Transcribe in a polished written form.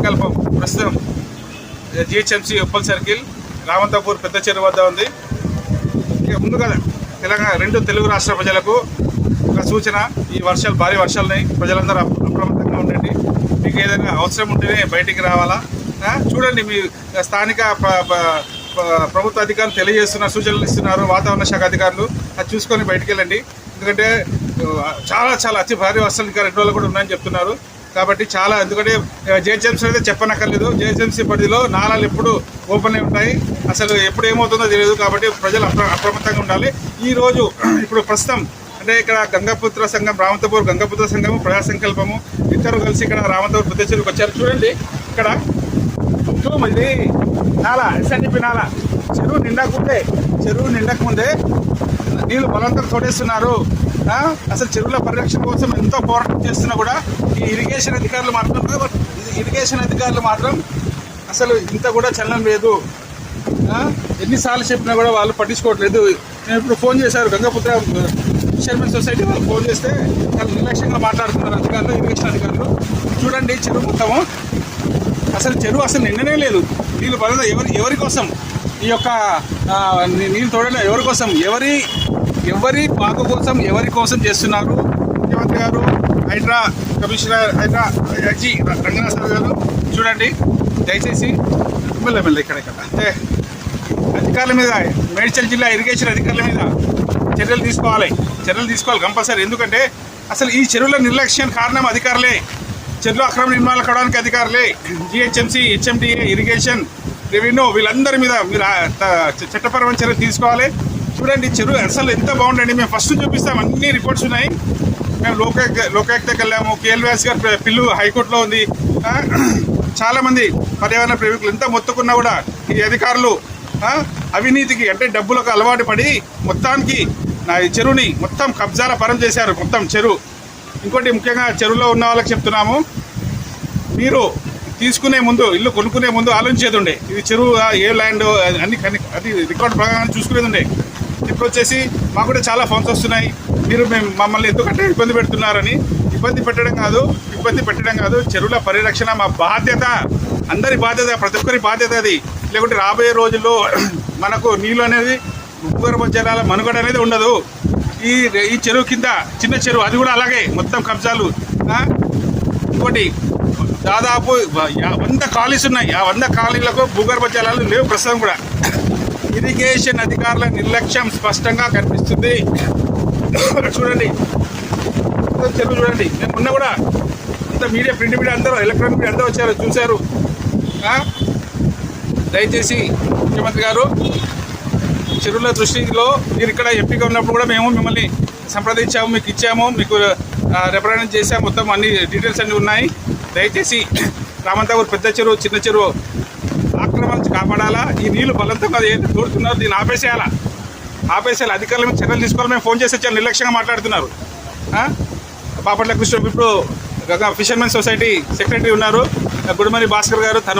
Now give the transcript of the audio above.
సంకల్పం ప్రస్తుతం GHMC Uppal circle Ramanthapur పెద్ద చెరువు వద్ద ఉంది. ఇక ముందుగా తెలంగాణ 2 తెలుగు రాష్ట్ర ప్రజలకు ఒక సూచన, ఈ భారీ వర్షాలున్నాయి, ప్రజలందరూ అప్రమత్తంగా ఉండండి. మీకు ఏదైనా అవసరం ఉంటేనే బయటికి రావాలా. చూడండి, మీ స్థానిక ప్రభుత్వ అధికారులు తెలియజేస్తున్నారు, సూచనలు ఇస్తున్నారు, వాతావరణ శాఖ అధికారులు. అది చూసుకొని బయటికి వెళ్ళండి. ఎందుకంటే చాలా అతి భారీ వర్షాలు ఇంకా 2 రోజులు కూడా ఉన్నాయని చెప్తున్నారు. కాబట్టి ఎందుకంటే జిహెచ్ఎంసీ అయితే చెప్పనక్కర్లేదు. జిహెచ్ఎంసీ పరిధిలో నాలాలు ఎప్పుడు ఓపెన్ అయి ఉంటాయి, అసలు ఎప్పుడు ఏమవుతుందో తెలియదు. కాబట్టి ప్రజలు అప్రమత్తంగా ఉండాలి. ఈరోజు ఇప్పుడు ప్రస్తుతం అంటే ఇక్కడ గంగాపుత్ర సంఘం, రామంతపూర్ గంగాపుత్ర సంఘము, ప్రజా సంకల్పము ఇద్దరు కలిసి ఇక్కడ రామంతపూర్ పెద్ద చెరువుకి వచ్చారు. చూడండి, ఇక్కడ ఇది నాల ఎస్ఎన్డిపి నాల. చెరువు నిండకముందే నీళ్ళు బలవంతం తోడేస్తున్నారు. అసలు చెరువుల పరిరక్షణ కోసం ఎంతో పోరాటం చేస్తున్నా కూడా ఈ ఇరిగేషన్ అధికారులు మాత్రం అసలు ఇంత కూడా చలనం లేదు. ఎన్నిసార్లు చెప్పినా కూడా వాళ్ళు పట్టించుకోవట్లేదు. నేను ఇప్పుడు ఫోన్ చేశారు, గంగాపుత్ర ఫిషర్మెన్ సొసైటీ వాళ్ళు ఫోన్ చేస్తే చాలా నిర్లక్ష్యంగా మాట్లాడుతున్నారు అధికారులు, ఇరిగేషన్ అధికారులు. చూడండి, చెరువు మొత్తము అసలు నిన్ననే లేదు. నీళ్ళు బలద ఎవరి కోసం ఈ యొక్క నీళ్ళు తోడడం ఎవరి కోసం, ఎవరి బాగు కోసం, ఎవరి కోసం చేస్తున్నారు? ముఖ్యమంత్రి గారు, HYDRAA commissioner, HYDRAA IG Ranganath sir గారు, చూడండి దయచేసి మెల్లమెల్ల ఇక్కడ అంటే అధికారుల మీద, మేడ్చల్ జిల్లా ఇరిగేషన్ అధికారుల మీద చర్యలు తీసుకోవాలి కంపల్సరీ. ఎందుకంటే అసలు ఈ చెరువుల నిర్లక్ష్యం కారణం అధికారులే. చెరువులు అక్రమ నిర్మాణాలు కావడానికి అధికారులే. జిహెచ్ఎంసీ, హెచ్ఎండిఏ, ఇరిగేషన్, రెవెన్యూ వీళ్ళందరి మీద మీరు చట్టపరమైన చర్యలు తీసుకోవాలి. చూడండి, చెరువు అసలు ఎంత బాగుండండి. మేము ఫస్ట్ చూపిస్తాం, అన్ని రిపోర్ట్స్ ఉన్నాయి. మేము లోకాయుక్తకి వెళ్ళాము, కేఎల్వాస్ గారు పిల్లు హైకోర్టులో ఉంది. చాలామంది పర్యావరణ ప్రేమికులు ఎంత మొత్తుకున్నా కూడా ఈ అధికారులు అవినీతికి అంటే డబ్బులకు అలవాటు పడి మొత్తానికి ఈ చెరువుని మొత్తం కబ్జాల పరం చేశారు, మొత్తం చెరువు. ఇంకోటి ముఖ్యంగా చెరువులో ఉన్న వాళ్ళకి చెప్తున్నాము, మీరు తీసుకునే ముందు, ఇల్లు కొనుక్కునే ముందు ఆలోచించేది ఉండే. ఇది చెరువు ఏ ల్యాండ్ అది రికార్డు ప్రకారం చూసుకునేది ఉండే. ఇప్పుడు వచ్చేసి మాకు కూడా చాలా ఫోన్స్ వస్తున్నాయి, మీరు మమ్మల్ని ఎందుకంటే ఇబ్బంది పెడుతున్నారని. ఇబ్బంది పెట్టడం కాదు, చెరువుల పరిరక్షణ మా బాధ్యత, అందరి బాధ్యత, ప్రతి ఒక్కరి బాధ్యత అది. లేకుంటే రాబోయే రోజుల్లో మనకు నీళ్ళు అనేది, భూగర్భ జలాల మనుగడ అనేది ఉండదు. ఈ చెరువు కింద చిన్న చెరువు, అది కూడా అలాగే మొత్తం కబ్జాలు. ఇంకోటి దాదాపు 100 కాలనీస్ ఉన్నాయి. ఆ 100 కాలనీలకు భూగర్భ జలాలు లేవు ప్రస్తుతం కూడా. ఇరిగేషన్ అధికారుల నిర్లక్ష్యం స్పష్టంగా కనిపిస్తుంది. చూడండి, చెరువు చూడండి. నేను మొన్న కూడా అంత మీడియా, ప్రింట్ మీడియా అందరూ, ఎలక్ట్రానిక్ మీడియా అందరూ వచ్చారు, చూశారు. దయచేసి ముఖ్యమంత్రి గారు, చెరువుల దృష్టిలో మీరు ఇక్కడ ఎంపీగా ఉన్నప్పుడు కూడా మేము మిమ్మల్ని సంప్రదించాము, మీకు ఇచ్చాము, మీకు రిప్రజెంట్ చేసాము, మొత్తం అన్ని డీటెయిల్స్ అన్నీ ఉన్నాయి. దయచేసి రామంతపూర్ పెద్ద చెరువు, చిన్న చెరువు ఆక్రమణ నుంచి కాపాడాలా. ఈ నీళ్లు బలంతంగా ఏదైతే తోడుతున్నారు దీన్ని ఆపేసేయాలి. అధికారుల మీద చర్యలు తీసుకోవాలి. మేము ఫోన్ చేసి వచ్చాను, నిర్లక్ష్యంగా మాట్లాడుతున్నారు. బాపట్ల కృష్ణ ఇప్పుడు ఫిషర్మెన్ సొసైటీ సెక్రటరీ ఉన్నారు, గుడిమని భాస్కర్ గారు, తను